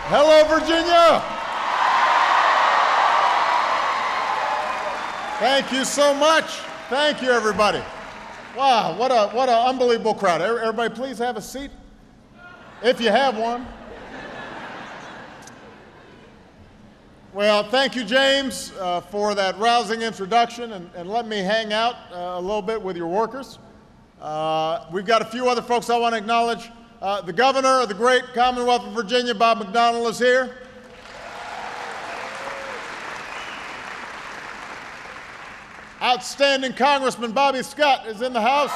Hello, Virginia. Thank you so much. Thank you, everybody. Wow, what an unbelievable crowd. Everybody, please have a seat, if you have one. Well, thank you, James, for that rousing introduction, and let me hang out a little bit with your workers. We've got a few other folks I want to acknowledge. The governor of the great Commonwealth of Virginia, Bob McDonnell, is here. Outstanding Congressman Bobby Scott is in the house.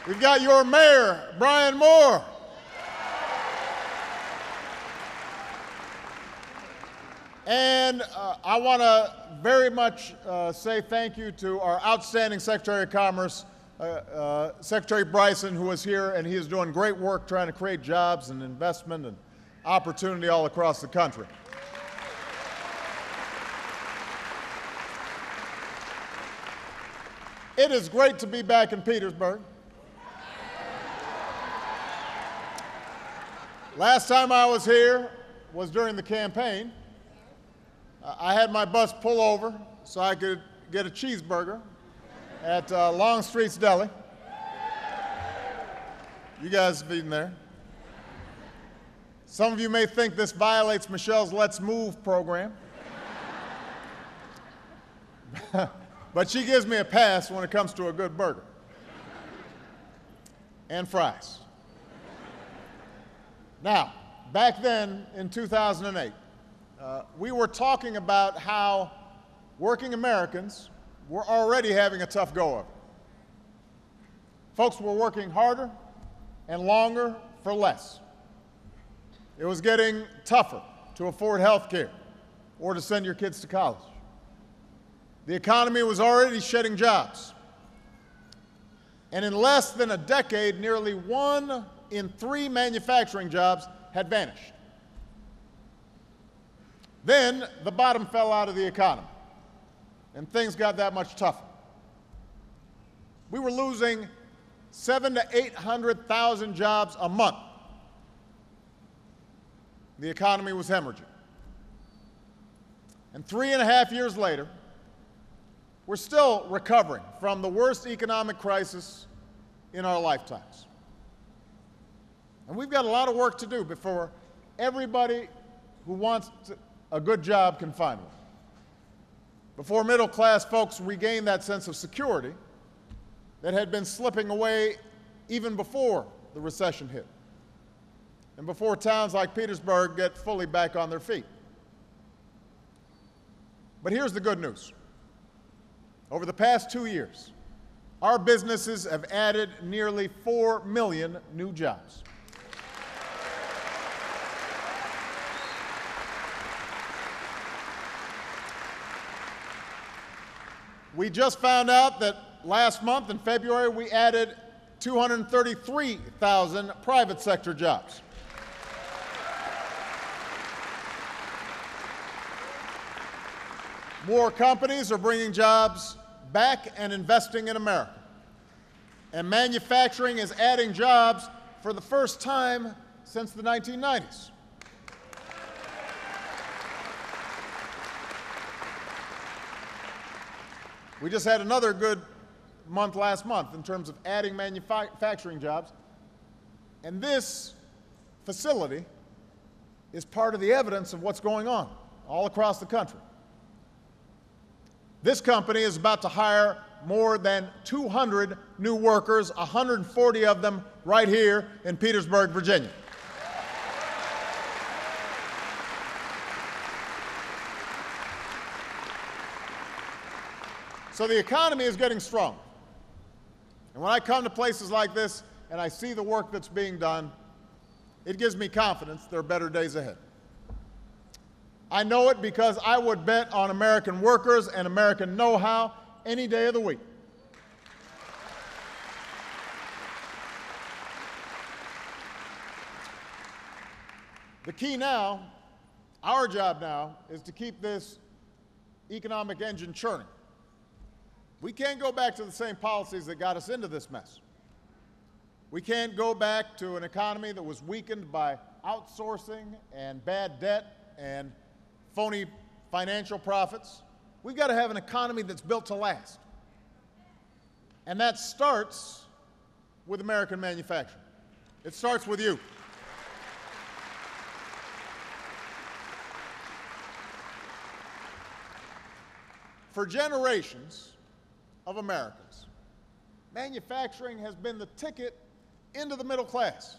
We've got your mayor, Brian Moore. And I want to very much say thank you to our outstanding Secretary of Commerce, Secretary Bryson, who is here, and he is doing great work trying to create jobs and investment and opportunity all across the country. It is great to be back in Petersburg. Last time I was here was during the campaign. I had my bus pull over so I could get a cheeseburger at Longstreet's Deli. You guys have eaten there. Some of you may think this violates Michelle's Let's Move program. But she gives me a pass when it comes to a good burger. And fries. Now, back then in 2008, we were talking about how working Americans were already having a tough go of it. Folks were working harder and longer for less. It was getting tougher to afford health care or to send your kids to college. The economy was already shedding jobs. And in less than a decade, nearly 1 in 3 manufacturing jobs had vanished. Then the bottom fell out of the economy, and things got that much tougher. We were losing 700,000 to 800,000 jobs a month. The economy was hemorrhaging. And 3.5 years later, we're still recovering from the worst economic crisis in our lifetimes. And we've got a lot of work to do before everybody who wants a good job can find one. Before middle-class folks regain that sense of security that had been slipping away even before the recession hit. And before towns like Petersburg get fully back on their feet. But here's the good news. Over the past 2 years, our businesses have added nearly 4 million new jobs. We just found out that last month, in February, we added 233,000 private sector jobs. More companies are bringing jobs back and investing in America. And manufacturing is adding jobs for the first time since the 1990s. We just had another good month last month in terms of adding manufacturing jobs. And this facility is part of the evidence of what's going on all across the country. This company is about to hire more than 200 new workers, 140 of them right here in Petersburg, Virginia. So the economy is getting strong. And when I come to places like this and I see the work that's being done, it gives me confidence there are better days ahead. I know it because I would bet on American workers and American know-how any day of the week. The key now, our job now, is to keep this economic engine churning. We can't go back to the same policies that got us into this mess. We can't go back to an economy that was weakened by outsourcing and bad debt and phony financial profits. We've got to have an economy that's built to last. And that starts with American manufacturing. It starts with you. For generations of Americans, manufacturing has been the ticket into the middle class.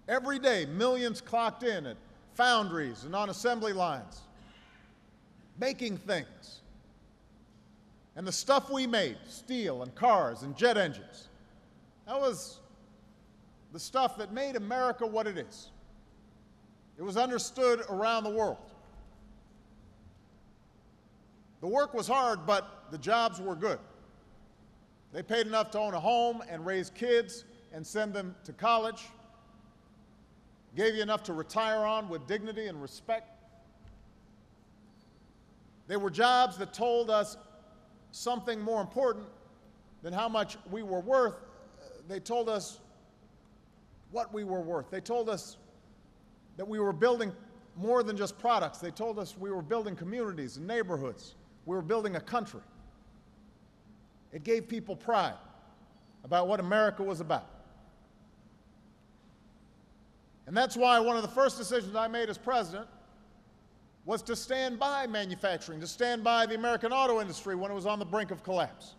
Every day, millions clocked in at foundries and on assembly lines, making things. And the stuff we made, steel and cars and jet engines, that was the stuff that made America what it is. It was understood around the world. The work was hard, but the jobs were good. They paid enough to own a home and raise kids and send them to college, gave you enough to retire on with dignity and respect. They were jobs that told us something more important than how much we were worth. They told us what we were worth. They told us that we were building more than just products. They told us we were building communities and neighborhoods. We were building a country. It gave people pride about what America was about. And that's why one of the first decisions I made as president was to stand by manufacturing, to stand by the American auto industry when it was on the brink of collapse.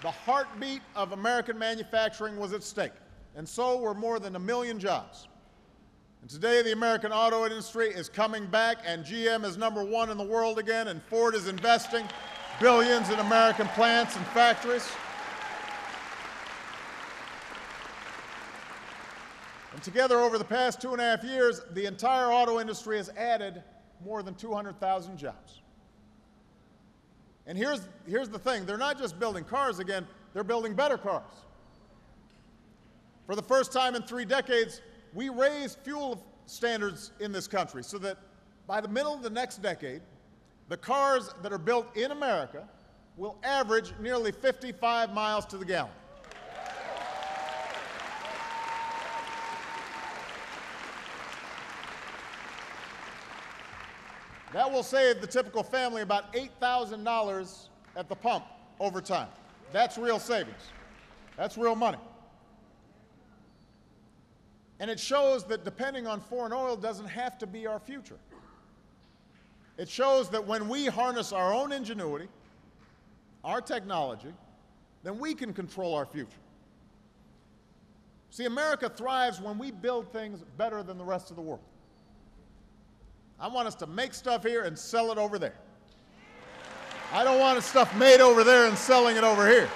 The heartbeat of American manufacturing was at stake, and so were more than 1 million jobs. And today, the American auto industry is coming back, and GM is #1 in the world again, and Ford is investing billions in American plants and factories. And together, over the past 2.5 years, the entire auto industry has added more than 200,000 jobs. And here's the thing. They're not just building cars again, they're building better cars. For the first time in 3 decades, we raised fuel standards in this country so that by the middle of the next decade, the cars that are built in America will average nearly 55 miles to the gallon. That will save the typical family about $8,000 at the pump over time. That's real savings. That's real money. And it shows that depending on foreign oil doesn't have to be our future. It shows that when we harness our own ingenuity, our technology, then we can control our future. See, America thrives when we build things better than the rest of the world. I want us to make stuff here and sell it over there. I don't want stuff made over there and selling it over here.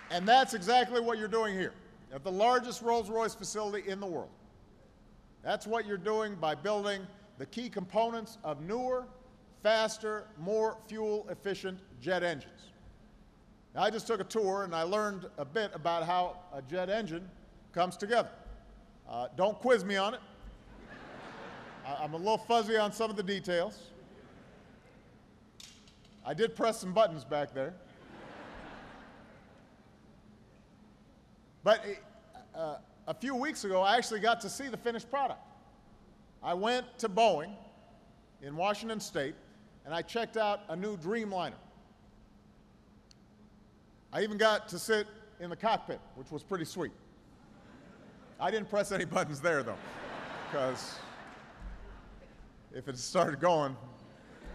And that's exactly what you're doing here, at the largest Rolls-Royce facility in the world. That's what you're doing by building the key components of newer, faster, more fuel-efficient jet engines. Now, I just took a tour, and I learned a bit about how a jet engine comes together. Don't quiz me on it. I'm a little fuzzy on some of the details. I did press some buttons back there. But a few weeks ago, I actually got to see the finished product. I went to Boeing in Washington State, and I checked out a new Dreamliner. I even got to sit in the cockpit, which was pretty sweet. I didn't press any buttons there, though, because if it started going,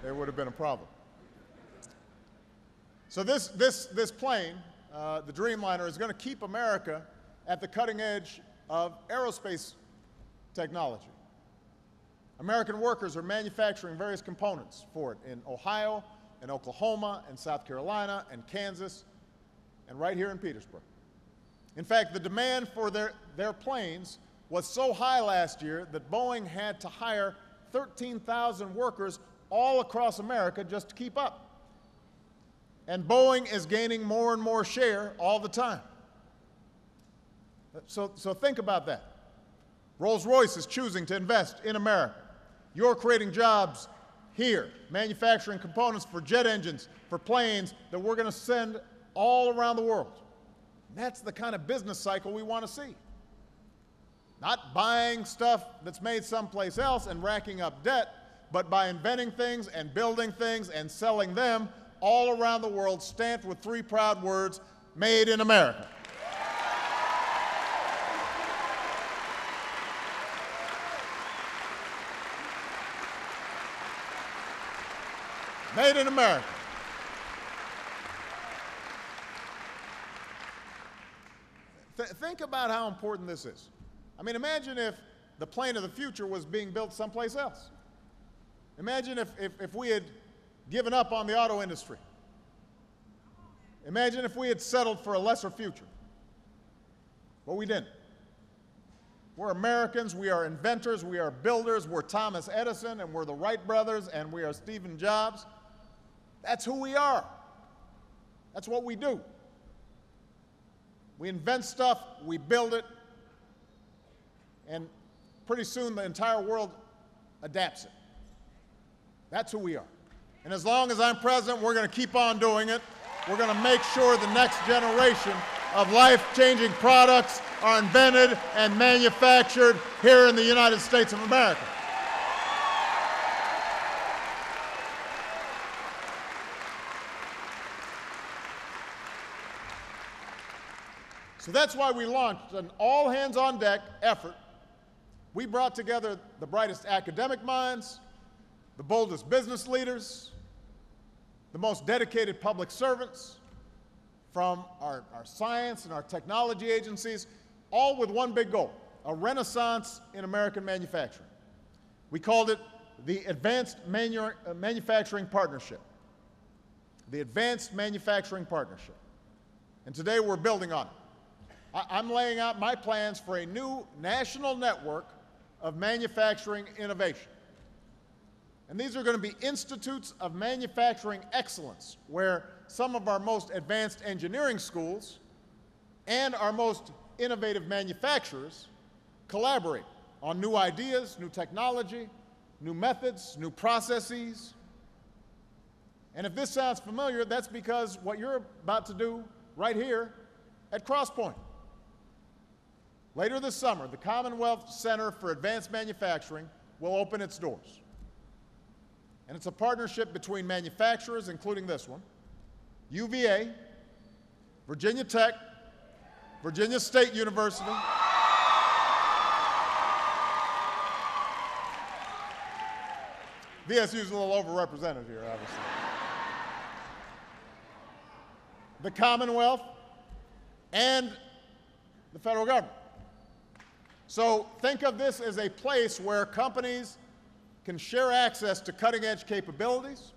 there would have been a problem. So this plane, the Dreamliner, is going to keep America at the cutting edge of aerospace technology. American workers are manufacturing various components for it in Ohio, and Oklahoma, and South Carolina, and Kansas, and right here in Petersburg. In fact, the demand for their planes was so high last year that Boeing had to hire 13,000 workers all across America just to keep up. And Boeing is gaining more and more share all the time. So think about that. Rolls-Royce is choosing to invest in America. You're creating jobs here, manufacturing components for jet engines, for planes that we're going to send all around the world. That's the kind of business cycle we want to see. Not buying stuff that's made someplace else and racking up debt, but by inventing things and building things and selling them all around the world, stamped with three proud words, made in America. Made in America. Think about how important this is. I mean, imagine if the plane of the future was being built someplace else. Imagine if we had given up on the auto industry. Imagine if we had settled for a lesser future. But we didn't. We're Americans, we are inventors, we are builders, we're Thomas Edison, and we're the Wright brothers, and we are Stephen Jobs. That's who we are. That's what we do. We invent stuff, we build it, and pretty soon the entire world adapts it. That's who we are. And as long as I'm president, we're going to keep on doing it. We're going to make sure the next generation of life-changing products are invented and manufactured here in the United States of America. So that's why we launched an all-hands-on-deck effort. We brought together the brightest academic minds, the boldest business leaders, the most dedicated public servants from our science and our technology agencies, all with one big goal, a renaissance in American manufacturing. We called it the Advanced Manufacturing Partnership. The Advanced Manufacturing Partnership. And today we're building on it. I'm laying out my plans for a new national network of manufacturing innovation. And these are going to be institutes of manufacturing excellence, where some of our most advanced engineering schools and our most innovative manufacturers collaborate on new ideas, new technology, new methods, new processes. And if this sounds familiar, that's because what you're about to do right here at Crosspoint. Later this summer, the Commonwealth Center for Advanced Manufacturing will open its doors. And it's a partnership between manufacturers, including this one, UVA, Virginia Tech, Virginia State University, VSU's a little overrepresented here, obviously, the Commonwealth, and the federal government. So think of this as a place where companies can share access to cutting-edge capabilities.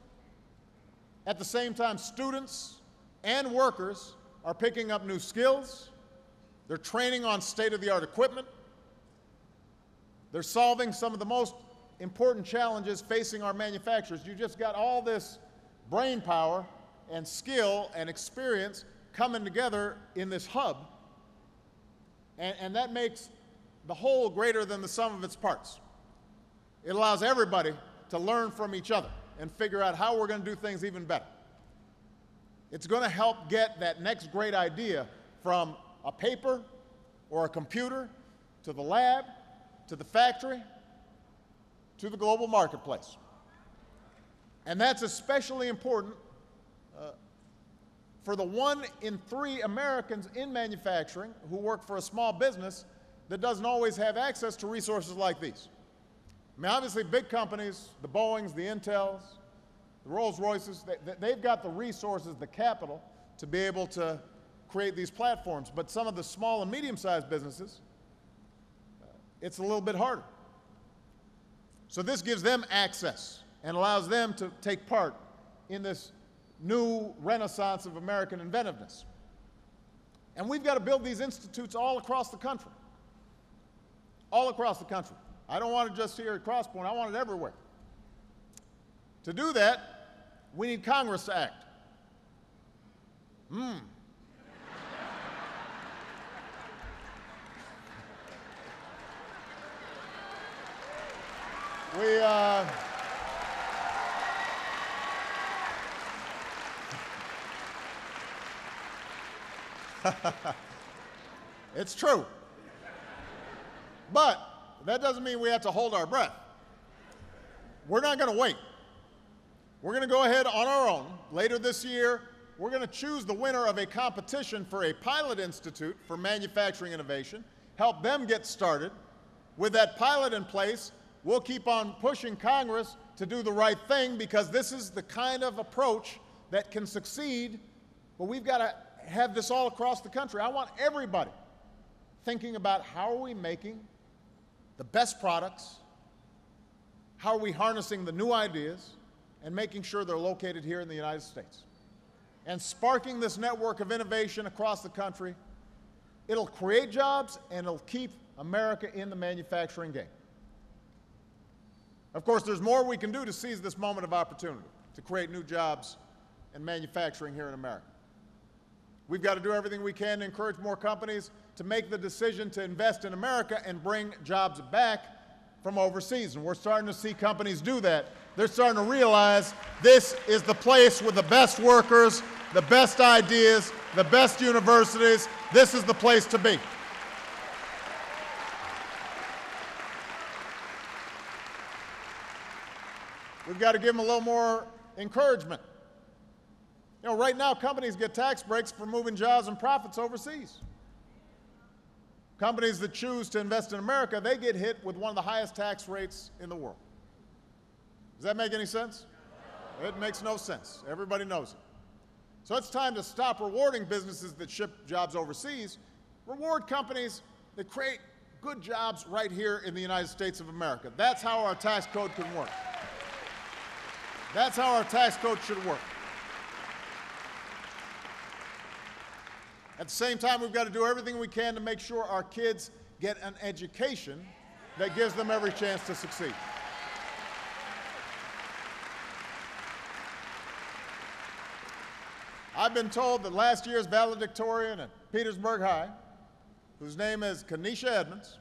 At the same time, students and workers are picking up new skills. They're training on state-of-the-art equipment. They're solving some of the most important challenges facing our manufacturers. You just got all this brain power and skill and experience coming together in this hub, and that makes the whole greater than the sum of its parts. It allows everybody to learn from each other and figure out how we're going to do things even better. It's going to help get that next great idea from a paper or a computer to the lab, to the factory, to the global marketplace. And that's especially important for the 1 in 3 Americans in manufacturing who work for a small business that doesn't always have access to resources like these. I mean, obviously, big companies, the Boeings, the Intels, the Rolls-Royces, they've got the resources, the capital, to be able to create these platforms. But some of the small and medium-sized businesses, it's a little bit harder. So this gives them access and allows them to take part in this new renaissance of American inventiveness. And we've got to build these institutes all across the country. All across the country. I don't want it just here at Crosspoint, I want it everywhere. To do that, we need Congress to act. We, it's true. But that doesn't mean we have to hold our breath. We're not going to wait. We're going to go ahead on our own. Later this year, we're going to choose the winner of a competition for a pilot institute for manufacturing innovation, help them get started. With that pilot in place, we'll keep on pushing Congress to do the right thing, because this is the kind of approach that can succeed, but we've got to have this all across the country. I want everybody thinking about how are we making the best products, how are we harnessing the new ideas, and making sure they're located here in the United States. And sparking this network of innovation across the country, it'll create jobs and it'll keep America in the manufacturing game. Of course, there's more we can do to seize this moment of opportunity, to create new jobs and manufacturing here in America. We've got to do everything we can to encourage more companies to make the decision to invest in America and bring jobs back from overseas. And we're starting to see companies do that. They're starting to realize this is the place with the best workers, the best ideas, the best universities. This is the place to be. We've got to give them a little more encouragement. You know, right now, companies get tax breaks for moving jobs and profits overseas. Companies that choose to invest in America, they get hit with one of the highest tax rates in the world. Does that make any sense? It makes no sense. Everybody knows it. So it's time to stop rewarding businesses that ship jobs overseas. Reward companies that create good jobs right here in the United States of America. That's how our tax code can work. That's how our tax code should work. At the same time, we've got to do everything we can to make sure our kids get an education that gives them every chance to succeed. I've been told that last year's valedictorian at Petersburg High, whose name is Kenesha Edmonds,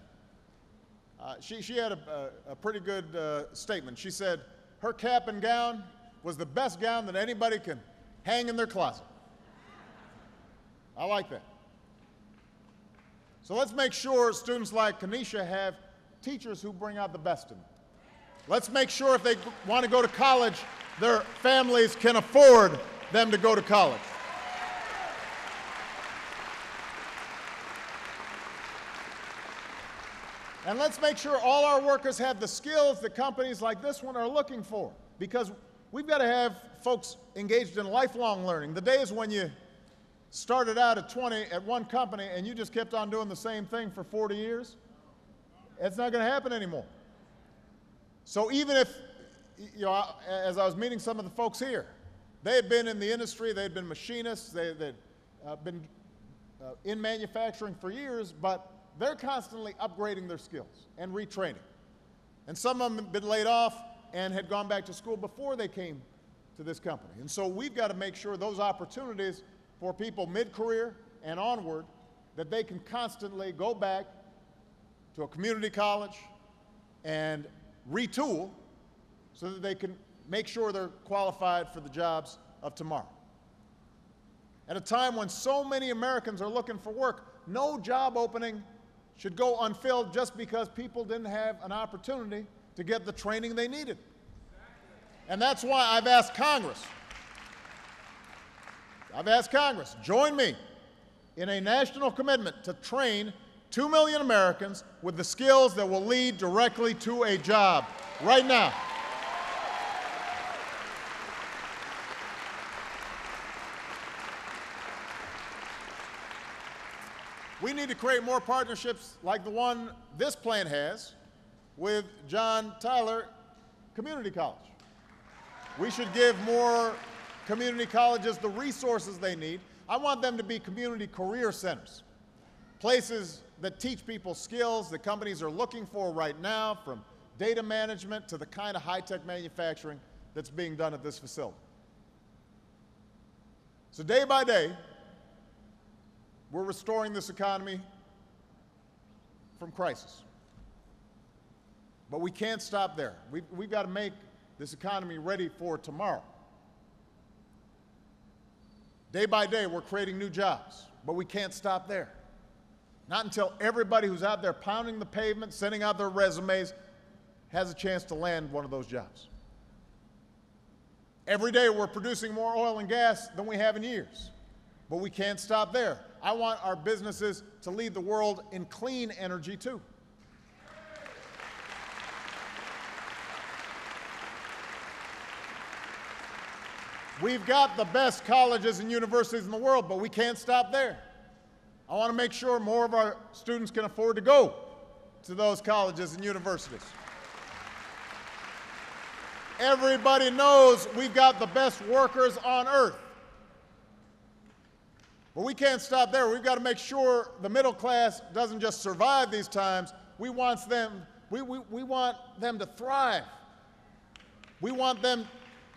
she had a pretty good statement. She said her cap and gown was the best gown that anybody can hang in their closet. I like that. So let's make sure students like Kenesha have teachers who bring out the best in them. Let's make sure if they want to go to college, their families can afford them to go to college. And let's make sure all our workers have the skills that companies like this one are looking for, because we've got to have folks engaged in lifelong learning. The days when you started out at 20 at one company and you just kept on doing the same thing for 40 years, it's not going to happen anymore. So even if, you know, as I was meeting some of the folks here, they had been in the industry, they had been machinists, they'd been in manufacturing for years, but they're constantly upgrading their skills and retraining. And some of them had been laid off and had gone back to school before they came to this company. And so we've got to make sure those opportunities for people mid-career and onward, that they can constantly go back to a community college and retool so that they can make sure they're qualified for the jobs of tomorrow. At a time when so many Americans are looking for work, no job opening should go unfilled just because people didn't have an opportunity to get the training they needed. And that's why I've asked Congress, join me in a national commitment to train 2 million Americans with the skills that will lead directly to a job right now. We need to create more partnerships like the one this plant has with John Tyler Community College. We should give more community colleges the resources they need. I want them to be community career centers, places that teach people skills that companies are looking for right now, from data management to the kind of high-tech manufacturing that's being done at this facility. So day by day, we're restoring this economy from crisis. But we can't stop there. We've got to make this economy ready for tomorrow. Day by day, we're creating new jobs, but we can't stop there. Not until everybody who's out there pounding the pavement, sending out their resumes, has a chance to land one of those jobs. Every day, we're producing more oil and gas than we have in years, but we can't stop there. I want our businesses to lead the world in clean energy, too. We've got the best colleges and universities in the world, but we can't stop there. I want to make sure more of our students can afford to go to those colleges and universities. Everybody knows we've got the best workers on earth. But we can't stop there. We've got to make sure the middle class doesn't just survive these times. We want them to thrive. We want them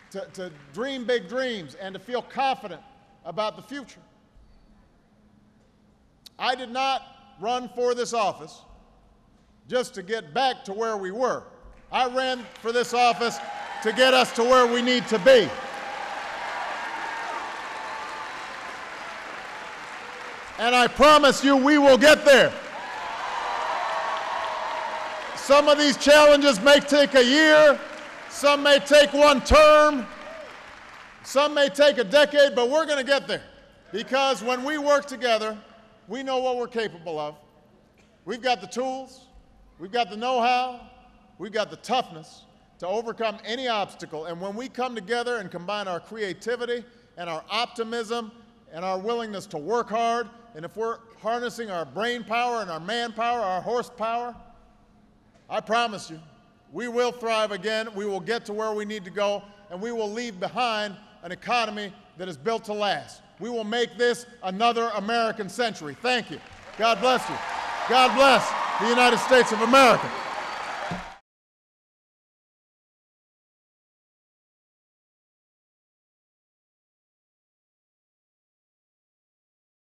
to dream big dreams and to feel confident about the future. I did not run for this office just to get back to where we were. I ran for this office to get us to where we need to be. And I promise you, we will get there. Some of these challenges may take a year, some may take one term, some may take a decade, but we're going to get there. Because when we work together, we know what we're capable of. We've got the tools, we've got the know-how, we've got the toughness to overcome any obstacle. And when we come together and combine our creativity and our optimism and our willingness to work hard, and if we're harnessing our brain power and our manpower, our horsepower, I promise you, we will thrive again, we will get to where we need to go, and we will leave behind an economy that is built to last. We will make this another American century. Thank you. God bless you. God bless the United States of America.